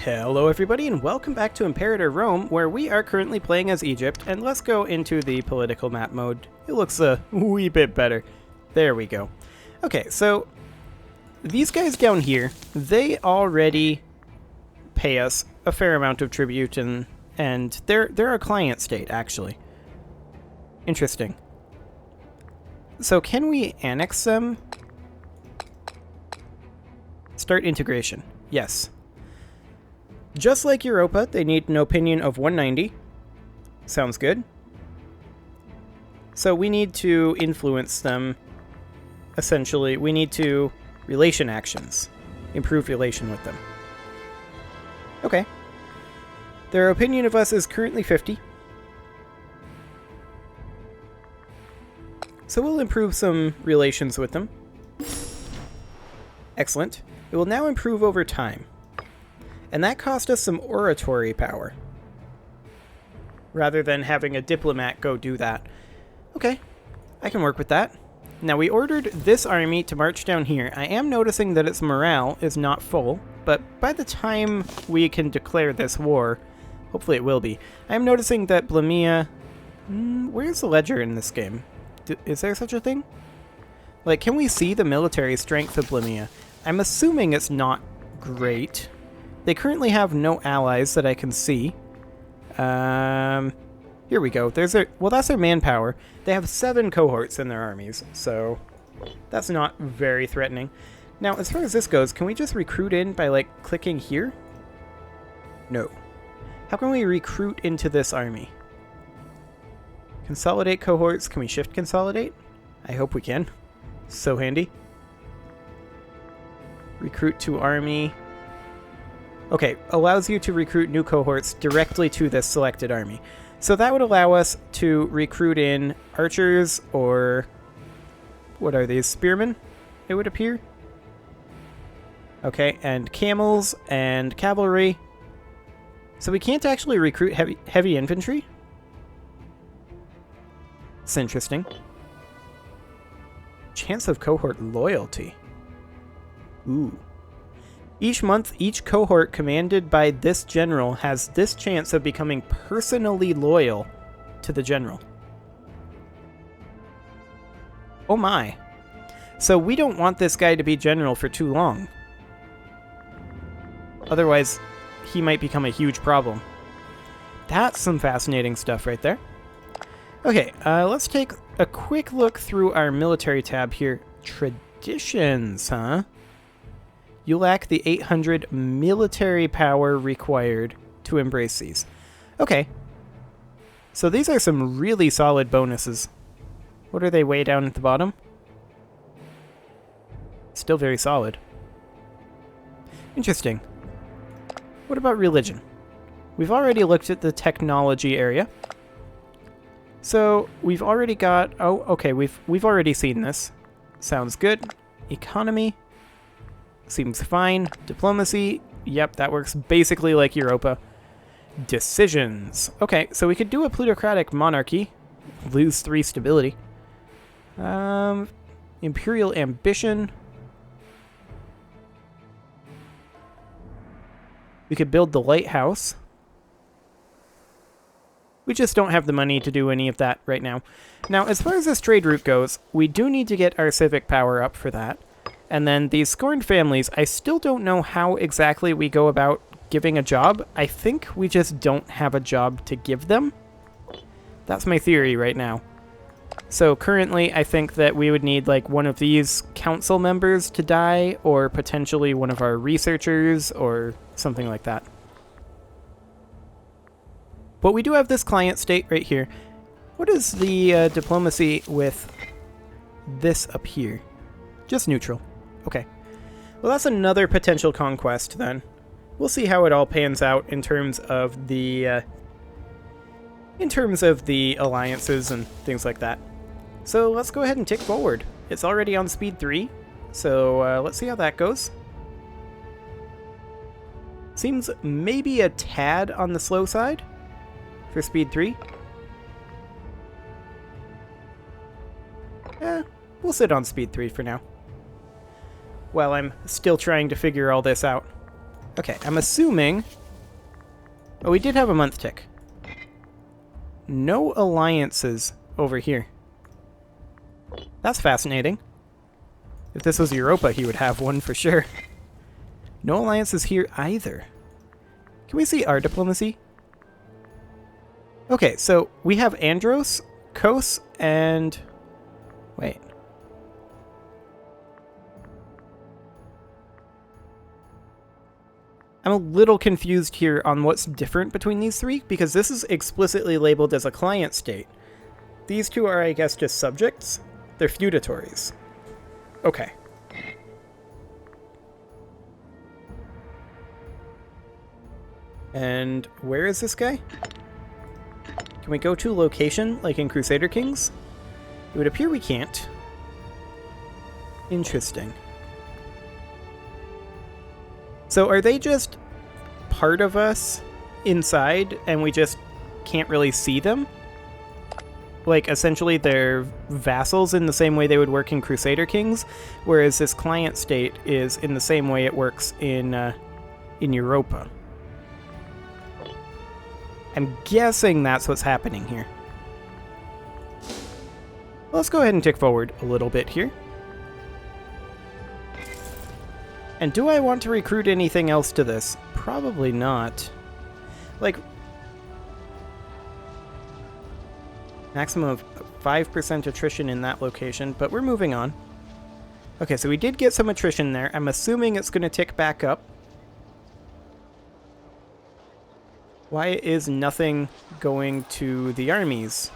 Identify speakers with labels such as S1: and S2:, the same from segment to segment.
S1: Hello everybody and welcome back to Imperator Rome, where we are currently playing as Egypt, and let's go into the political map mode. It looks a wee bit better. There we go. Okay, so these guys down here, they already pay us a fair amount of tribute, and they're a client state, actually. Interesting. So can we annex them? Start integration. Yes. Just like Europa, they need an opinion of 190. Sounds good. So we need to influence them. Essentially, we need to relation actions. Improve relation with them. Okay. Their opinion of us is currently 50. So we'll improve some relations with them. Excellent. It will now improve over time. And that cost us some oratory power. Rather than having a diplomat go do that. Okay, I can work with that. Now we ordered this army to march down here. I am noticing that its morale is not full, but by the time we can declare this war, hopefully it will be. I am noticing that Blamia... where's the ledger in this game? Is there such a thing? Like, can we see the military strength of Blamia? I'm assuming it's not great. They currently have no allies that I can see. Here we go. Well, that's their manpower. They have 7 cohorts in their armies, so that's not very threatening. Now, as far as this goes, can we just recruit in by, like, clicking here? No. How can we recruit into this army? Consolidate cohorts. Can we shift consolidate? I hope we can. So handy. Recruit to army. Okay, allows you to recruit new cohorts directly to this selected army. So that would allow us to recruit in archers, or what are these, spearmen, it would appear? Okay, and camels and cavalry. So we can't actually recruit heavy infantry? It's interesting. Chance of cohort loyalty. Ooh. Each month, each cohort commanded by this general has this chance of becoming personally loyal to the general. Oh my. So we don't want this guy to be general for too long. Otherwise, he might become a huge problem. That's some fascinating stuff right there. Okay, let's take a quick look through our military tab here. Traditions, huh? You lack the 800 military power required to embrace these. Okay. So these are some really solid bonuses. What are they way down at the bottom? Still very solid. Interesting. What about religion? We've already looked at the technology area. So we've already got... Oh, okay, we've already seen this. Sounds good. Economy. Seems fine. Diplomacy. Yep, that works basically like Europa. Decisions. Okay, so we could do a plutocratic monarchy. Lose 3 stability. Imperial ambition. We could build the lighthouse. We just don't have the money to do any of that right now. Now, as far as this trade route goes, we do need to get our civic power up for that. And then these scorned families, I still don't know how exactly we go about giving a job. I think we just don't have a job to give them. That's my theory right now. So currently, I think that we would need like one of these council members to die, or potentially one of our researchers, or something like that. But we do have this client state right here. What is the diplomacy with this up here? Just neutral. Okay. Well, that's another potential conquest, then. We'll see how it all pans out in terms of the alliances and things like that. So let's go ahead and tick forward. It's already on speed 3, so let's see how that goes. Seems maybe a tad on the slow side for speed 3. We'll sit on speed 3 for now. While I'm still trying to figure all this out. Okay, I'm assuming... Oh, we did have a month tick. No alliances over here. That's fascinating. If this was Europa, he would have one for sure. No alliances here either. Can we see our diplomacy? Okay, so we have Andros, Kos, and... Wait. I'm a little confused here on what's different between these three, because this is explicitly labeled as a client state. These two are, I guess, just subjects. They're feudatories. Okay. And where is this guy? Can we go to location, like in Crusader Kings? It would appear we can't. Interesting. So are they just part of us inside, and we just can't really see them? Like, essentially they're vassals in the same way they would work in Crusader Kings, whereas this client state is in the same way it works in Europa. I'm guessing that's what's happening here. Let's go ahead and tick forward a little bit here. And do I want to recruit anything else to this? Probably not. Like, maximum of 5% attrition in that location, but we're moving on. Okay, so we did get some attrition there. I'm assuming it's going to tick back up. Why is nothing going to the armies?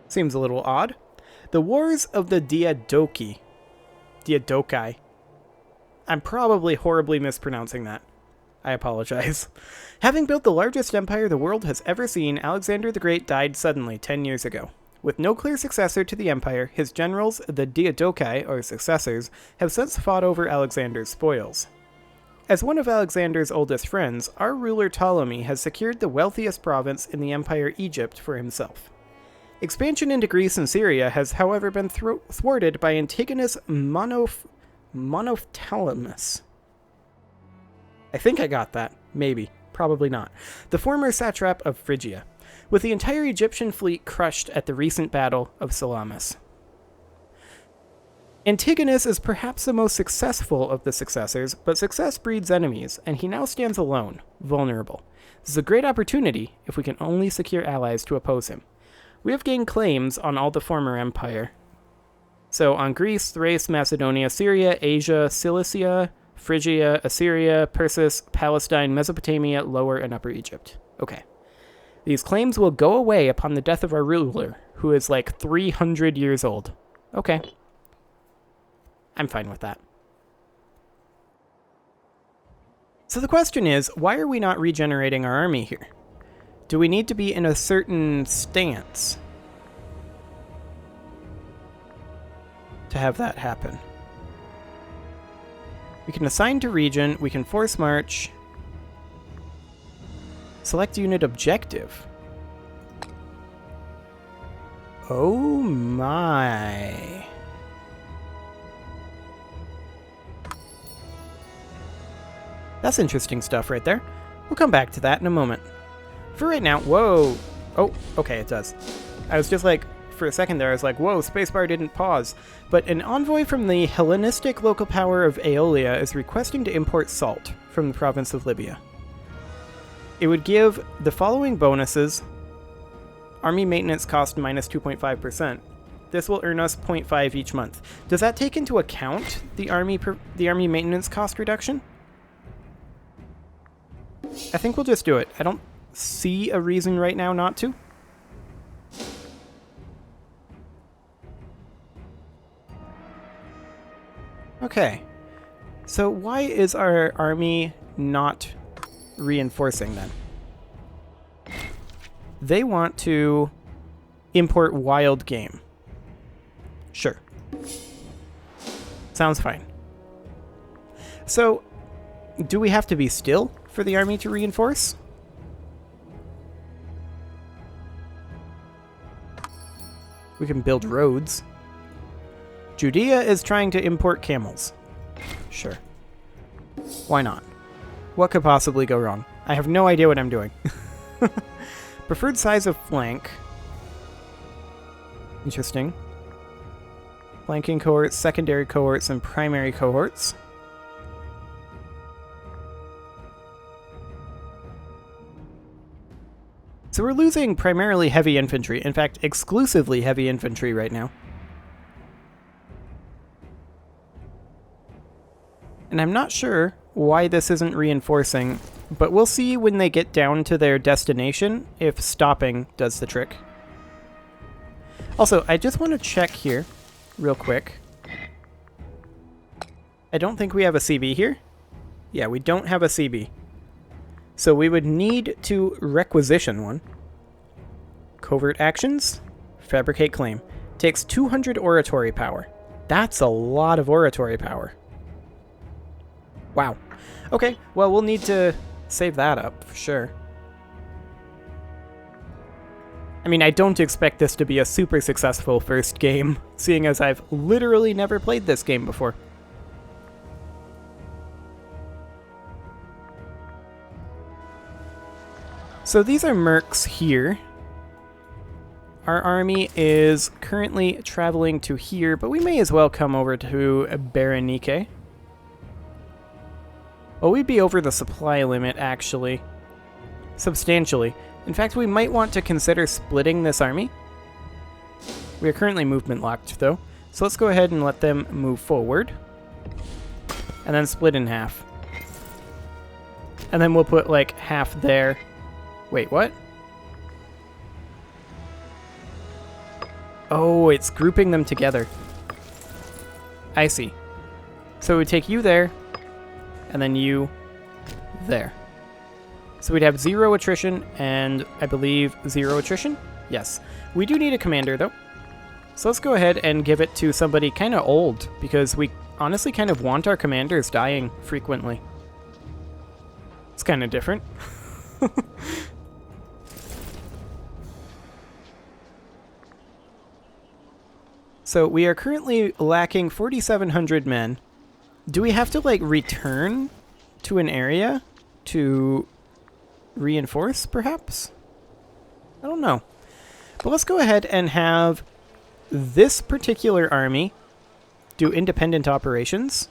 S1: Seems a little odd. The Wars of the Diadochi. I'm probably horribly mispronouncing that. I apologize. Having built the largest empire the world has ever seen, Alexander the Great died suddenly 10 years ago. With no clear successor to the empire, his generals, the Diadochi, or successors, have since fought over Alexander's spoils. As one of Alexander's oldest friends, our ruler Ptolemy has secured the wealthiest province in the empire, Egypt, for himself. Expansion into Greece and Syria has, however, been thwarted by Antigonus Monophthalmus. I think I got that. Maybe. Probably not. The former satrap of Phrygia, with the entire Egyptian fleet crushed at the recent battle of Salamis. Antigonus is perhaps the most successful of the successors, but success breeds enemies, and he now stands alone, vulnerable. This is a great opportunity if we can only secure allies to oppose him. We have gained claims on all the former empire. So on Greece, Thrace, Macedonia, Syria, Asia, Cilicia, Phrygia, Assyria, Persis, Palestine, Mesopotamia, Lower and Upper Egypt. Okay. These claims will go away upon the death of our ruler, who is like 300 years old. Okay. I'm fine with that. So the question is, why are we not regenerating our army here? Do we need to be in a certain stance to have that happen? We can assign to region, we can force march, select unit objective. Oh my. That's interesting stuff right there. We'll come back to that in a moment. For right now, whoa. Oh, okay, it does. I was just like, for a second there, I was like, whoa, spacebar didn't pause. But an envoy from the Hellenistic local power of Aeolia is requesting to import salt from the province of Libya. It would give the following bonuses. Army maintenance cost minus 2.5%. This will earn us 0.5 each month. Does that take into account the army maintenance cost reduction? I think we'll just do it. I don't see a reason right now not to. Okay. So why is our army not reinforcing then? They want to import wild game. Sure. Sounds fine. So, do we have to be still for the army to reinforce? We can build roads. Judea is trying to import camels. Sure. Why not? What could possibly go wrong? I have no idea what I'm doing. Preferred size of flank. Interesting. Flanking cohorts, secondary cohorts, and primary cohorts. So we're losing primarily heavy infantry. In fact, exclusively heavy infantry right now. And I'm not sure why this isn't reinforcing, but we'll see when they get down to their destination if stopping does the trick. Also, I just want to check here real quick. I don't think we have a CB here. Yeah, we don't have a CB. So we would need to requisition one. Covert actions. Fabricate claim. Takes 200 oratory power. That's a lot of oratory power. Wow. Okay, well, we'll need to save that up for sure. I mean, I don't expect this to be a super successful first game, seeing as I've literally never played this game before. So these are mercs here. Our army is currently traveling to here, but we may as well come over to Berenike. Well, we'd be over the supply limit, actually. Substantially. In fact, we might want to consider splitting this army. We are currently movement locked, though. So let's go ahead and let them move forward. And then split in half. And then we'll put, like, half there. Wait, what? Oh, it's grouping them together. I see. So we take you there, and then you there. So we'd have 0 attrition, and I believe 0 attrition? Yes. We do need a commander, though. So let's go ahead and give it to somebody kind of old, because we honestly kind of want our commanders dying frequently. It's kind of different. So we are currently lacking 4,700 men. Do we have to, like, return to an area to reinforce, perhaps? I don't know. But let's go ahead and have this particular army do independent operations.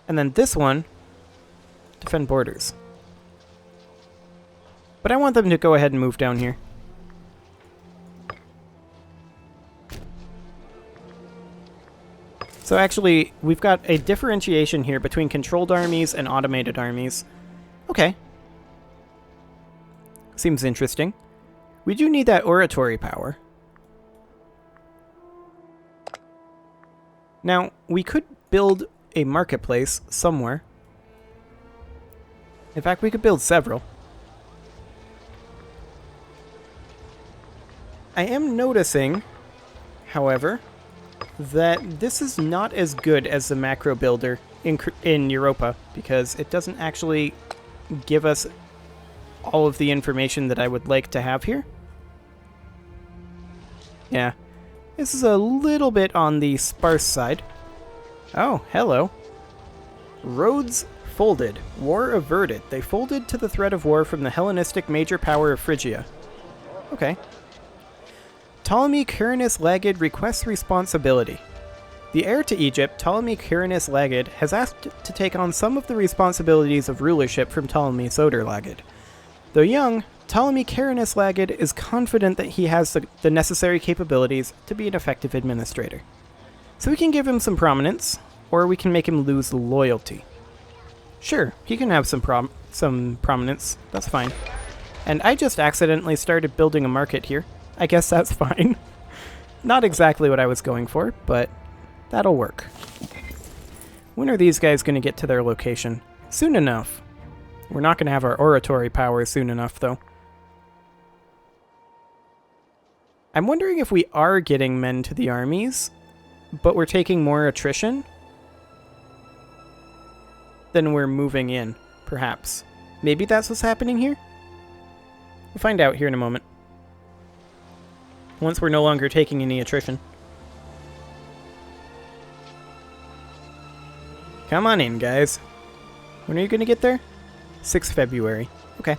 S1: And then this one defend borders. But I want them to go ahead and move down here. So actually, we've got a differentiation here between controlled armies and automated armies. Okay. Seems interesting. We do need that oratory power. Now, we could build a marketplace somewhere. In fact, we could build several. I am noticing, however, that this is not as good as the macro builder in Europa, because it doesn't actually give us all of the information that I would like to have here. Yeah, this is a little bit on the sparse side. Oh, hello. Roads folded. War averted. They folded to the threat of war from the Hellenistic major power of Phrygia. Okay. Ptolemy Quirinus Lagid requests responsibility. The heir to Egypt, Ptolemy Quirinus Lagid, has asked to take on some of the responsibilities of rulership from Ptolemy Soter Lagid. Though young, Ptolemy Quirinus Lagid is confident that he has the necessary capabilities to be an effective administrator. So we can give him some prominence, or we can make him lose loyalty. Sure, he can have some prominence, that's fine. And I just accidentally started building a market here. I guess that's fine. Not exactly what I was going for, but that'll work. When are these guys going to get to their location? Soon enough. We're not going to have our oratory power soon enough, though. I'm wondering if we are getting men to the armies, but we're taking more attrition than we're moving in, perhaps. Maybe that's what's happening here? We'll find out here in a moment. once we're no longer taking any attrition. Come on in, guys. When are you going to get there? 6th February. Okay.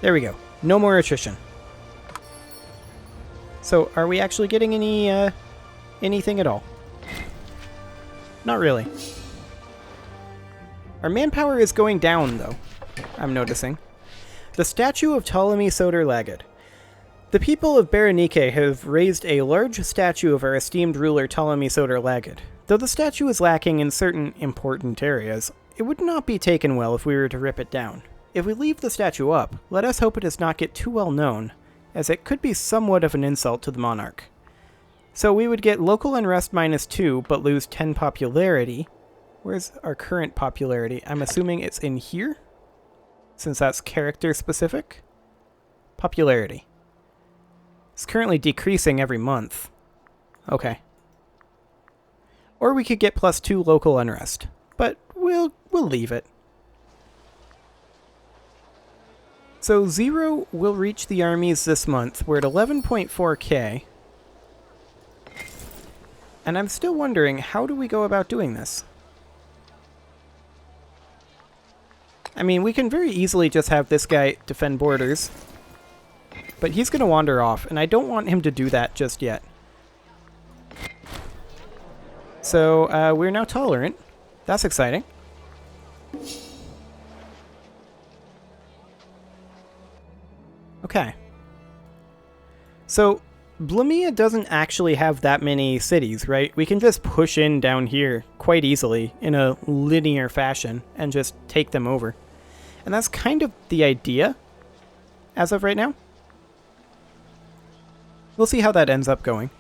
S1: There we go. No more attrition. So, are we actually getting any, anything at all? Not really. Our manpower is going down, though, I'm noticing. The statue of Ptolemy Soter-Lagid. The people of Berenike have raised a large statue of our esteemed ruler Ptolemy Soter-Lagid. Though the statue is lacking in certain important areas, it would not be taken well if we were to rip it down. If we leave the statue up, let us hope it does not get too well known, as it could be somewhat of an insult to the monarch. So we would get local unrest -2, but lose 10 popularity. Where's our current popularity? I'm assuming it's in here, since that's character specific. Popularity. It's currently decreasing every month. Okay. Or we could get +2 local unrest, but we'll leave it. So 0 will reach the armies this month. We're at 11.4k. And I'm still wondering, how do we go about doing this? I mean, we can very easily just have this guy defend borders. But he's going to wander off, and I don't want him to do that just yet. So, we're now tolerant. That's exciting. Okay. So, Blamia doesn't actually have that many cities, right? We can just push in down here quite easily in a linear fashion and just take them over. And that's kind of the idea as of right now. We'll see how that ends up going.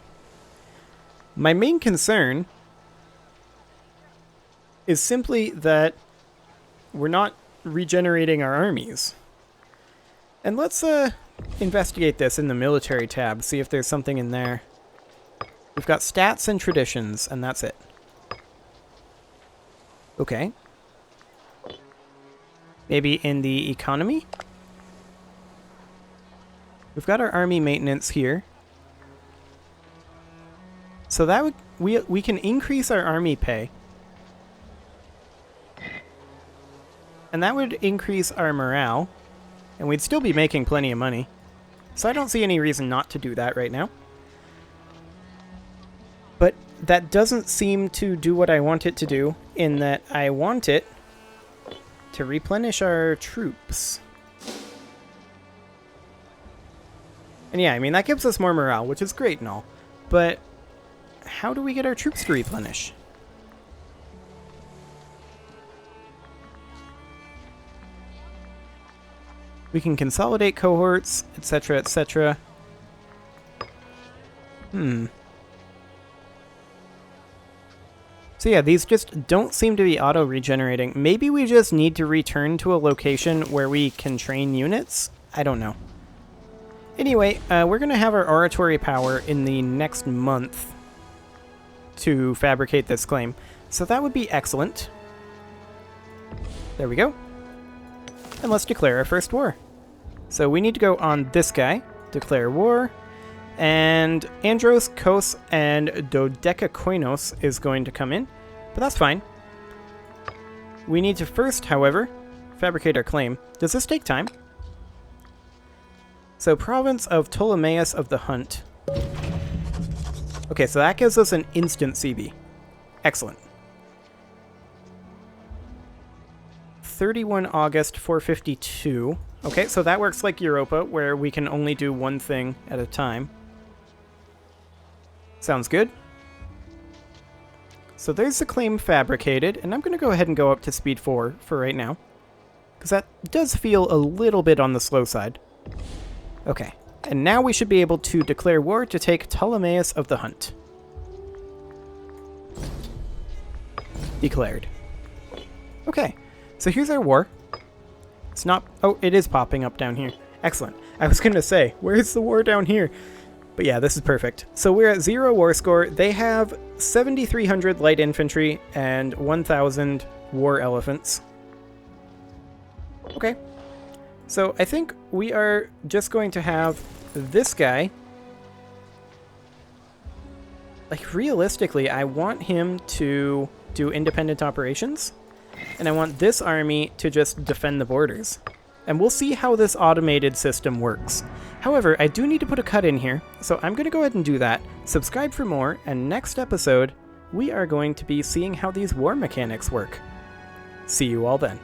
S1: My main concern is simply that we're not regenerating our armies. And let's investigate this in the military tab, see if there's something in there. We've got stats and traditions, and that's it. Okay. Maybe in the economy? We've got our army maintenance here. So that would we can increase our army pay. And that would increase our morale. And we'd still be making plenty of money. So I don't see any reason not to do that right now. But that doesn't seem to do what I want it to do, in that I want it to replenish our troops. And yeah, I mean, that gives us more morale, which is great and all. But how do we get our troops to replenish? We can consolidate cohorts, etc., etc. So yeah, these just don't seem to be auto-regenerating. Maybe we just need to return to a location where we can train units? I don't know. Anyway, we're going to have our oratory power in the next month to fabricate this claim. So that would be excellent. There we go. And let's declare our first war. So we need to go on this guy, declare war, and Andros, Kos, and Dodecakoinos is going to come in, but that's fine. We need to first, however, fabricate our claim. Does this take time? So province of Ptolemaeus of the Hunt. Okay, so that gives us an instant CB. Excellent. 31 August 452. Okay, so that works like Europa, where we can only do one thing at a time. Sounds good. So there's the claim fabricated, and I'm going to go ahead and go up to speed 4 for right now, because that does feel a little bit on the slow side. Okay, and now we should be able to declare war to take Ptolemaeus of the Hunt. Declared. Okay. So here's our war. It's not... Oh, it is popping up down here. Excellent. I was going to say, where's the war down here? But yeah, this is perfect. So we're at 0 war score. They have 7,300 light infantry and 1,000 war elephants. Okay. So I think we are just going to have this guy. Like, realistically, I want him to do independent operations, and I want this army to just defend the borders. And we'll see how this automated system works. However, I do need to put a cut in here, so I'm going to go ahead and do that. Subscribe for more, and next episode, we are going to be seeing how these war mechanics work. See you all then.